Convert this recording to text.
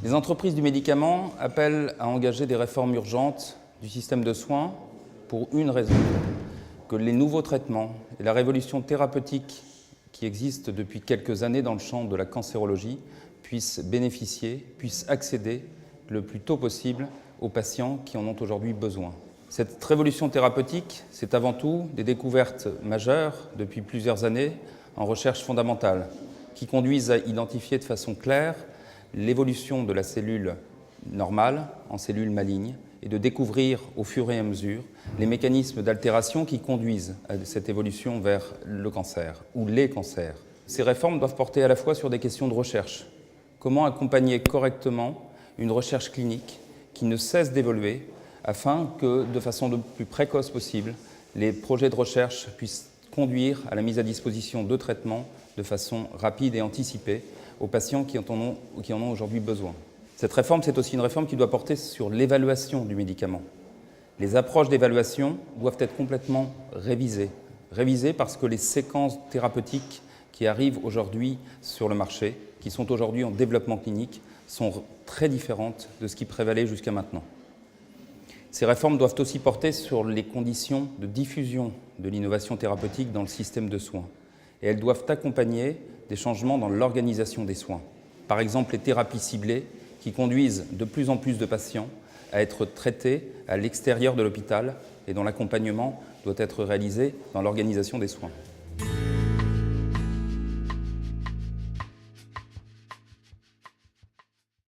Les entreprises du médicament appellent à engager des réformes urgentes du système de soins pour une raison, que les nouveaux traitements et la révolution thérapeutique qui existe depuis quelques années dans le champ de la cancérologie puissent accéder le plus tôt possible aux patients qui en ont aujourd'hui besoin. Cette révolution thérapeutique, c'est avant tout des découvertes majeures depuis plusieurs années en recherche fondamentale qui conduisent à identifier de façon claire l'évolution de la cellule normale en cellule maligne et de découvrir au fur et à mesure les mécanismes d'altération qui conduisent à cette évolution vers le cancer ou les cancers. Ces réformes doivent porter à la fois sur des questions de recherche. Comment accompagner correctement une recherche clinique qui ne cesse d'évoluer afin que, de façon le plus précoce possible, les projets de recherche puissent conduire à la mise à disposition de traitements de façon rapide et anticipée aux patients qui en ont aujourd'hui besoin. Cette réforme, c'est aussi une réforme qui doit porter sur l'évaluation du médicament. Les approches d'évaluation doivent être complètement révisées. Révisées parce que les séquences thérapeutiques qui arrivent aujourd'hui sur le marché, qui sont aujourd'hui en développement clinique, sont très différentes de ce qui prévalait jusqu'à maintenant. Ces réformes doivent aussi porter sur les conditions de diffusion de l'innovation thérapeutique dans le système de soins. Et elles doivent accompagner des changements dans l'organisation des soins. Par exemple, les thérapies ciblées qui conduisent de plus en plus de patients à être traités à l'extérieur de l'hôpital et dont l'accompagnement doit être réalisé dans l'organisation des soins.